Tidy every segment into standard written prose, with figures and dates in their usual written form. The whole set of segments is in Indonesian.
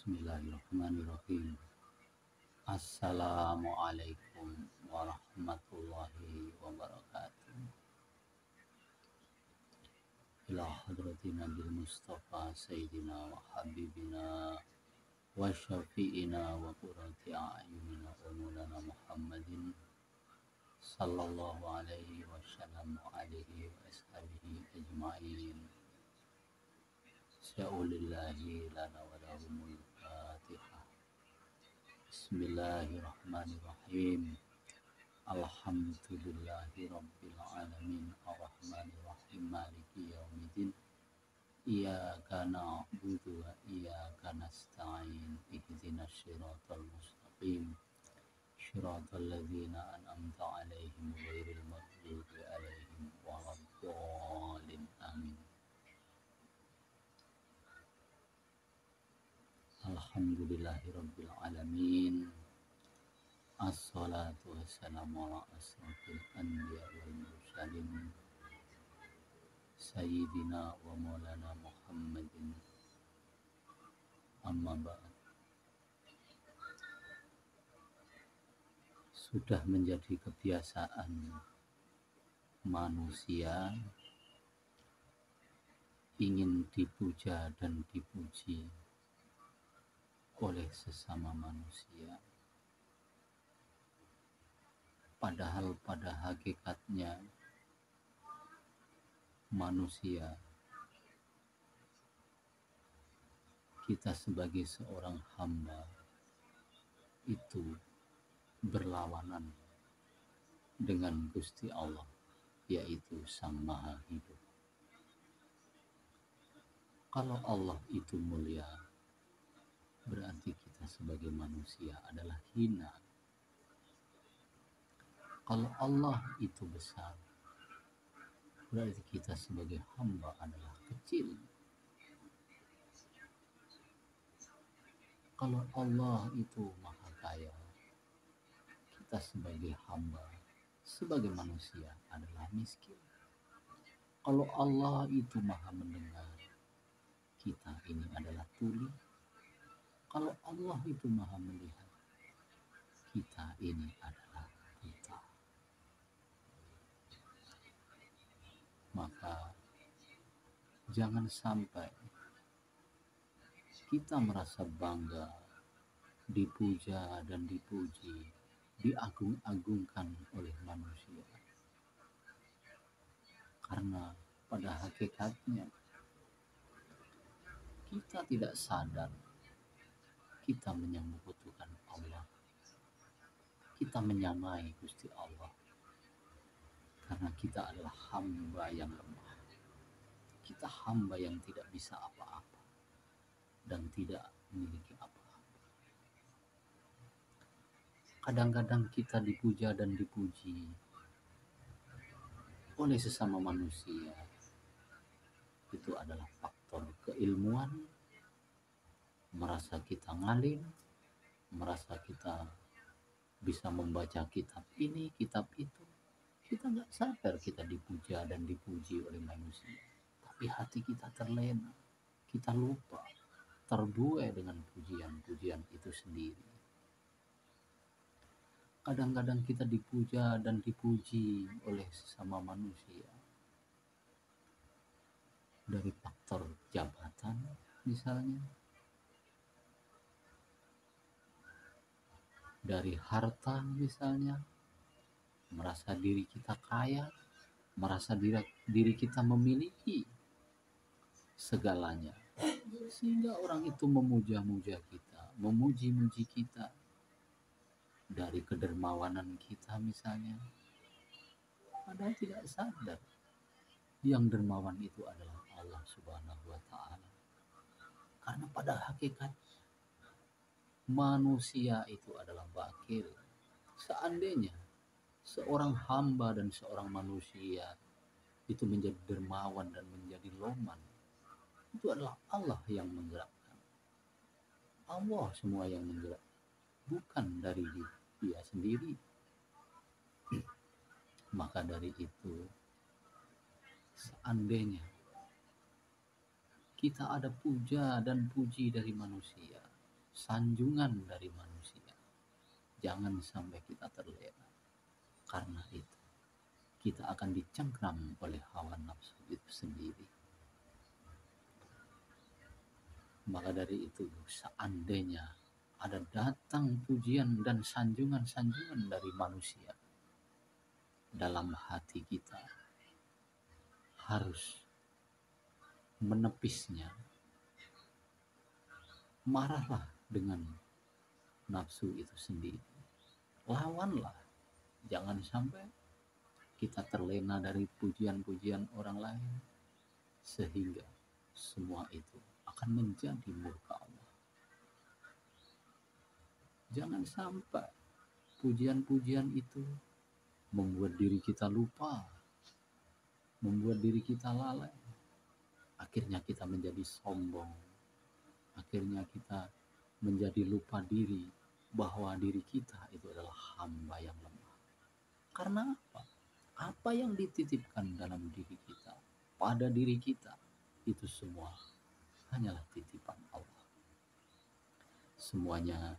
Bismillahirrahmanirrahim. Assalamualaikum warahmatullahi wabarakatuh. Ila hadrati Nabil Mustafa Sayyidina wa Habibina wa Syafi'ina wa Qurrati A'yunina wa Maulana Muhammadin sallallahu alaihi wasallam wa alihi wa ashabihi ajma'in. Sya'ulillahi lana wa lahumul Fatihah. Bismillahirrahmanirrahim. Alhamdulillahi rabbil alamin. Ar-Rahmanirrahim. Maliki yaumiddin. Iyyaka na'budu wa iyyaka nasta'in. Ihdinas siratal mustaqim. Shiratal ladzina an'amta 'alaihim ghairil maghdubi 'alaihim waladdallin. Amin. Alhamdulillahi rabbil alamin. Assalatu wassalamu ala asrafil anbiya wal mursalin Sayyidina wa maulana Muhammadin. Amma ba'd. Sudah menjadi kebiasaan manusia ingin dipuja dan dipuji oleh sesama manusia. Padahal pada hakikatnya manusia, kita sebagai seorang hamba itu berlawanan dengan Gusti Allah, yaitu Sang Maha Hidup. Kalau Allah itu mulia, berarti kita sebagai manusia adalah hina. Kalau Allah itu besar, berarti kita sebagai hamba adalah kecil. Kalau Allah itu maha kaya, kita sebagai hamba, sebagai manusia adalah miskin. Kalau Allah itu maha mendengar, kita ini adalah tuli. Kalau Allah itu maha melihat, kita ini adalah buta. Maka jangan sampai kita merasa bangga, dipuja dan dipuji, diagung-agungkan oleh manusia. Karena pada hakikatnya kita tidak sadar kita menyembahkan Allah. Kita menyamai Gusti Allah. Karena kita adalah hamba yang lemah. Kita hamba yang tidak bisa apa-apa dan tidak memiliki apa-apa. Kadang-kadang kita dipuja dan dipuji oleh sesama manusia. Itu adalah faktor keilmuan, merasa kita ngalim, merasa kita bisa membaca kitab ini, kitab itu. Kita nggak sadar kita dipuja dan dipuji oleh manusia. Tapi hati kita terlena. Kita lupa. Terbuai dengan pujian-pujian itu sendiri. Kadang-kadang kita dipuja dan dipuji oleh sesama manusia. Dari faktor jabatan misalnya. Dari harta misalnya. Merasa diri kita kaya, merasa diri kita memiliki segalanya, sehingga orang itu memuja-muja kita, memuji-muji kita dari kedermawanan kita misalnya. Padahal tidak sadar yang dermawan itu adalah Allah Subhanahu wa Ta'ala. Karena pada hakikatnya manusia itu adalah bakil. Seandainya seorang hamba dan seorang manusia itu menjadi dermawan dan menjadi loman, itu adalah Allah yang menggerakkan. Allah semua yang menggerakkan, bukan dari dia sendiri. Maka dari itu, seandainya kita ada puja dan puji dari manusia, sanjungan dari manusia. Jangan sampai kita terlena. Karena itu, kita akan dicengkram oleh hawa nafsu itu sendiri. Maka dari itu, seandainya ada datang pujian dan sanjungan-sanjungan dari manusia, dalam hati kita harus menepisnya. Marahlah dengan nafsu itu sendiri. Lawanlah. Jangan sampai kita terlena dari pujian-pujian orang lain, sehingga semua itu akan menjadi murka Allah. Jangan sampai pujian-pujian itu membuat diri kita lupa, membuat diri kita lalai. Akhirnya kita menjadi sombong. Akhirnya kita menjadi lupa diri bahwa diri kita itu adalah hamba yang lemah. Karena apa? Apa yang dititipkan dalam diri kita, pada diri kita, itu semua hanyalah titipan Allah. Semuanya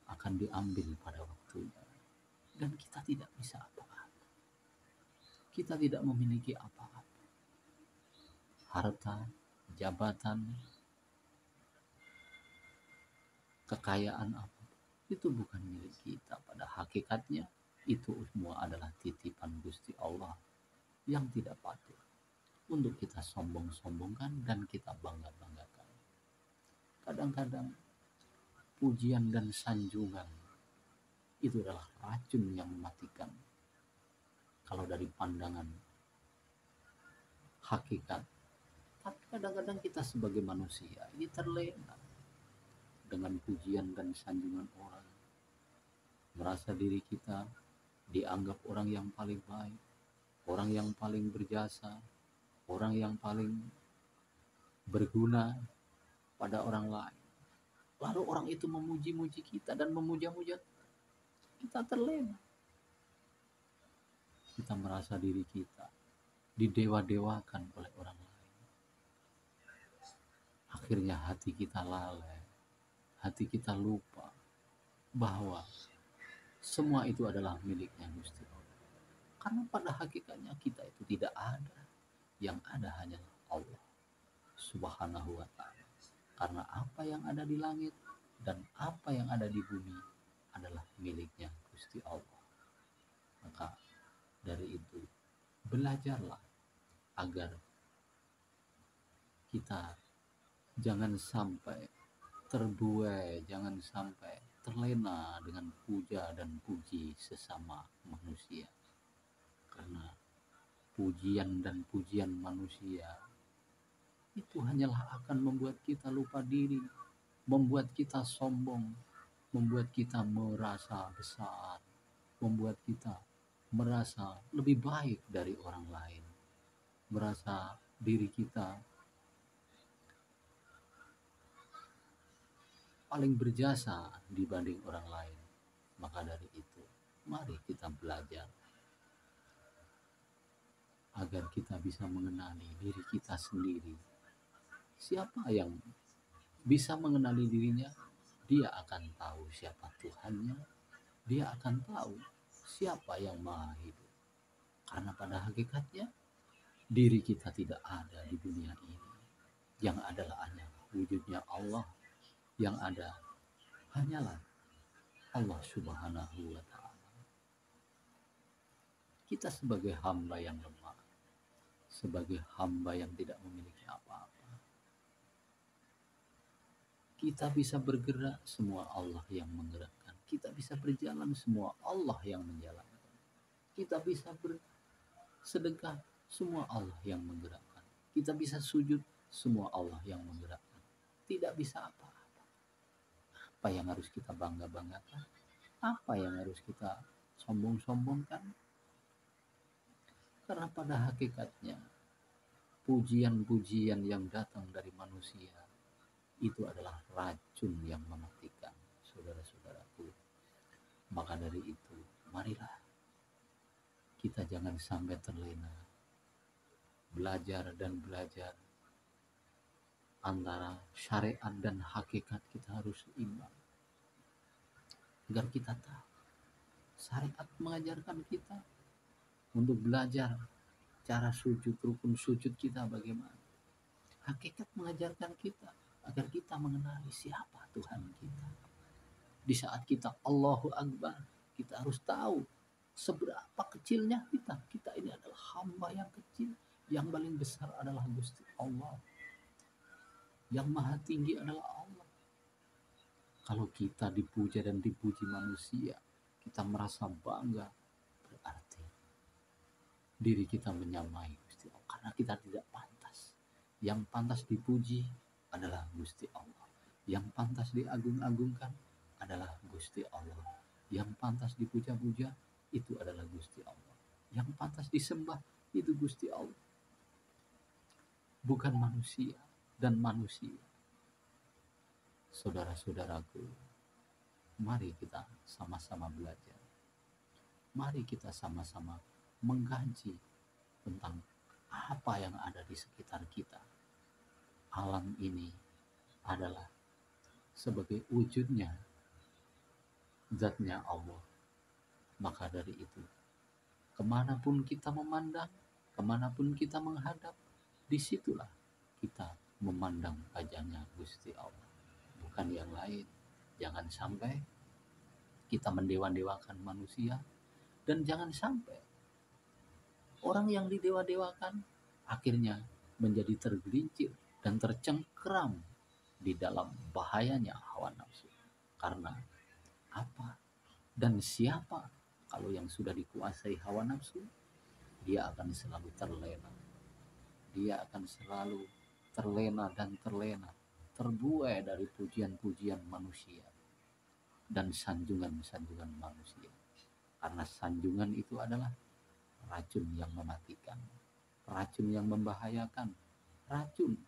akan diambil pada waktunya. Dan kita tidak bisa apa-apa. Kita tidak memiliki apa-apa. Harta, jabatan, kekayaan apa, itu bukan milik kita. Pada hakikatnya, itu semua adalah titipan Gusti Allah yang tidak patut untuk kita sombong-sombongkan dan kita bangga-banggakan. Kadang-kadang pujian dan sanjungan itu adalah racun yang mematikan. Kalau dari pandangan hakikat, tapi kadang-kadang kita sebagai manusia ini terlena dengan pujian dan sanjungan orang. Merasa diri kita dianggap orang yang paling baik, orang yang paling berjasa, orang yang paling berguna pada orang lain. Lalu orang itu memuji-muji kita dan memuja-muja kita terlena. Kita merasa diri kita didewa-dewakan oleh orang lain. Akhirnya hati kita lalai, hati kita lupa bahwa semua itu adalah miliknya Gusti Allah. Karena pada hakikatnya kita itu tidak ada. Yang ada hanyalah Allah Subhanahu wa ta'ala. Karena apa yang ada di langit dan apa yang ada di bumi adalah miliknya Gusti Allah. Maka dari itu, belajarlah agar kita jangan sampai terbuai, jangan sampai terlena dengan puja dan puji sesama manusia. Karena pujian dan pujian manusia itu hanyalah akan membuat kita lupa diri, membuat kita sombong, membuat kita merasa besar, membuat kita merasa lebih baik dari orang lain, merasa diri kita paling berjasa dibanding orang lain. Maka dari itu, mari kita belajar agar kita bisa mengenali diri kita sendiri. Siapa yang bisa mengenali dirinya, dia akan tahu siapa Tuhannya, dia akan tahu siapa yang Maha Hidup. Karena pada hakikatnya, diri kita tidak ada di dunia ini. Yang adalah hanya wujudnya Allah. Yang ada hanyalah Allah Subhanahu wa ta'ala. Kita sebagai hamba yang lemah, sebagai hamba yang tidak memiliki apa-apa, kita bisa bergerak, semua Allah yang menggerakkan. Kita bisa berjalan, semua Allah yang menjalankan. Kita bisa bersedekah, semua Allah yang menggerakkan. Kita bisa sujud, semua Allah yang menggerakkan. Tidak bisa apa-apa. Apa yang harus kita bangga-banggakan? Apa yang harus kita sombong-sombongkan? Karena pada hakikatnya, pujian-pujian yang datang dari manusia itu adalah racun yang mematikan, saudara-saudaraku. Maka dari itu, marilah kita jangan sampai terlena. Belajar dan belajar antara syariat dan hakikat kita harus seimbang, agar kita tahu syariat mengajarkan kita untuk belajar cara sujud, rukun sujud kita bagaimana. Hakikat mengajarkan kita agar kita mengenali siapa Tuhan kita. Di saat kita Allahu Akbar, kita harus tahu seberapa kecilnya kita. Kita ini adalah hamba yang kecil. Yang paling besar adalah Gusti Allah. Yang maha tinggi adalah Allah. Kalau kita dipuja dan dipuji manusia, kita merasa bangga, berarti diri kita menyamai Gusti Allah. Karena kita tidak pantas. Yang pantas dipuji adalah Gusti Allah. Yang pantas diagung-agungkan adalah Gusti Allah. Yang pantas dipuja-puja itu adalah Gusti Allah. Yang pantas disembah itu Gusti Allah. Bukan manusia dan manusia. Saudara-saudaraku, mari kita sama-sama belajar. Mari kita sama-sama mengkaji tentang apa yang ada di sekitar kita. Alam ini adalah sebagai wujudnya zatnya Allah. Maka dari itu, kemanapun kita memandang, kemanapun kita menghadap, disitulah kita memandang wajahnya Gusti Allah, bukan yang lain. Jangan sampai kita mendewa-dewakan manusia, dan jangan sampai orang yang didewa-dewakan akhirnya menjadi tergelincir dan tercengkeram di dalam bahayanya hawa nafsu. Karena apa dan siapa kalau yang sudah dikuasai hawa nafsu, dia akan selalu terlena. Dia akan selalu terlena dan terlena, terbuai dari pujian-pujian manusia dan sanjungan-sanjungan manusia. Karena sanjungan itu adalah racun yang mematikan, racun yang membahayakan, racun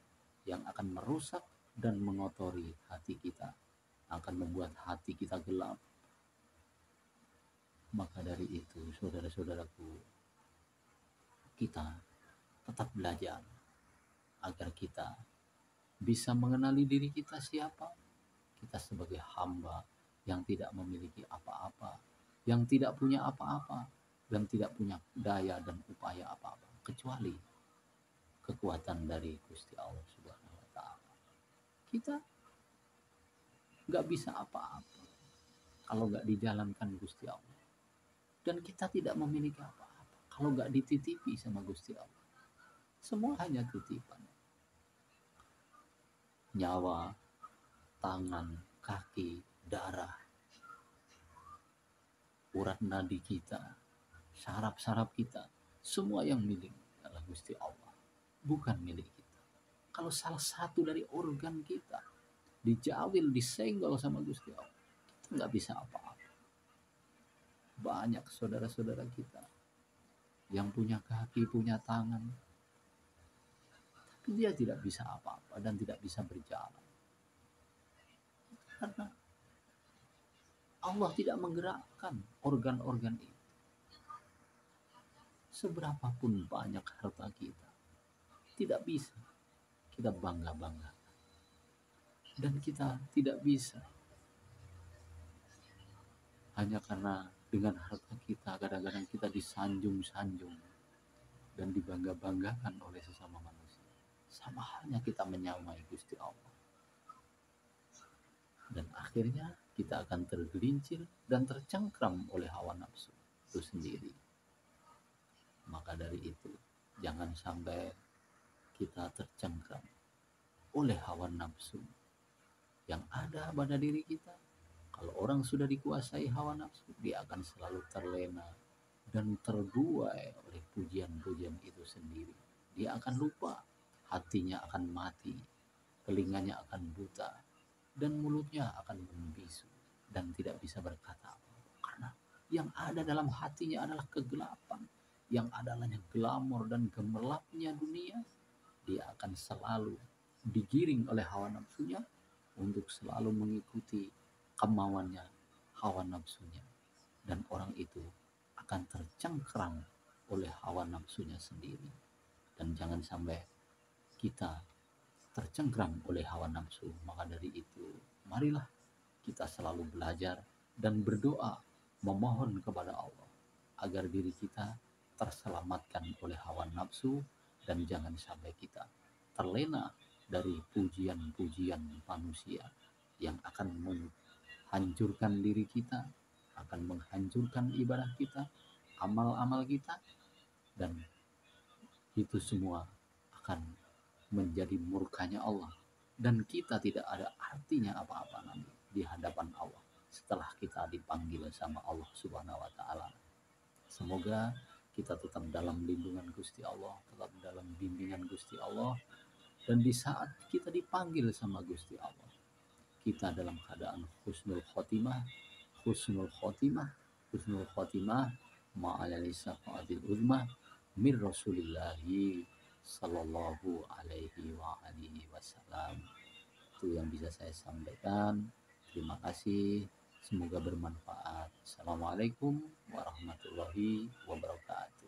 yang akan merusak dan mengotori hati kita, akan membuat hati kita gelap. Maka dari itu, saudara-saudaraku, kita tetap belajar agar kita bisa mengenali diri kita siapa. Kita sebagai hamba yang tidak memiliki apa-apa, yang tidak punya apa-apa, dan tidak punya daya dan upaya apa-apa, kecuali kekuatan dari Gusti Allah Subhanahu wa Ta'ala. Kita nggak bisa apa-apa kalau nggak dijalankan Gusti Allah, dan kita tidak memiliki apa-apa kalau nggak dititipi sama Gusti Allah. Semua hanya titipan. Nyawa, tangan, kaki, darah, urat nadi kita, saraf-saraf kita, semua yang milik adalah Gusti Allah, bukan milik kita. Kalau salah satu dari organ kita dijawil, disenggol sama Gusti Allah, kita nggak bisa apa-apa. Banyak saudara-saudara kita yang punya kaki, punya tangan, tapi dia tidak bisa apa-apa dan tidak bisa berjalan. Karena Allah tidak menggerakkan organ-organ itu. Seberapapun banyak harta kita, tidak bisa kita bangga-bangga. Dan kita tidak bisa hanya karena dengan harta kita kadang-kadang kita disanjung-sanjung dan dibangga-banggakan oleh sesama manusia. Sama halnya kita menyamai Gusti Allah. Dan akhirnya kita akan tergelincir dan tercengkram oleh hawa nafsu itu sendiri. Maka dari itu, jangan sampai kita tercengkram oleh hawa nafsu yang ada pada diri kita. Kalau orang sudah dikuasai hawa nafsu, dia akan selalu terlena dan terbuai oleh pujian-pujian itu sendiri. Dia akan lupa, hatinya akan mati, telinganya akan buta, dan mulutnya akan membisu dan tidak bisa berkata apa-apa. Karena yang ada dalam hatinya adalah kegelapan, yang adalah glamor dan gemerlapnya dunia. Dia akan selalu digiring oleh hawa nafsunya untuk selalu mengikuti kemauannya, hawa nafsunya. Dan orang itu akan tercengkram oleh hawa nafsunya sendiri. Dan jangan sampai kita tercengkram oleh hawa nafsu. Maka dari itu, marilah kita selalu belajar dan berdoa, memohon kepada Allah agar diri kita terselamatkan oleh hawa nafsu, dan jangan sampai kita terlena dari pujian-pujian manusia yang akan menghancurkan diri kita, akan menghancurkan ibadah kita, amal-amal kita, dan itu semua akan menjadi murkanya Allah, dan kita tidak ada artinya apa-apa nanti di hadapan Allah setelah kita dipanggil sama Allah Subhanahu wa taala. Semoga kita tetap dalam lindungan Gusti Allah, tetap dalam bimbingan Gusti Allah, dan di saat kita dipanggil sama Gusti Allah, kita dalam keadaan husnul khotimah, husnul khotimah, husnul khotimah ma'alani syafaatil uzma mir Rasulillahi sallallahu alaihi wa alihi wasallam. Itu yang bisa saya sampaikan. Terima kasih. Semoga bermanfaat. Assalamualaikum warahmatullahi wabarakatuh.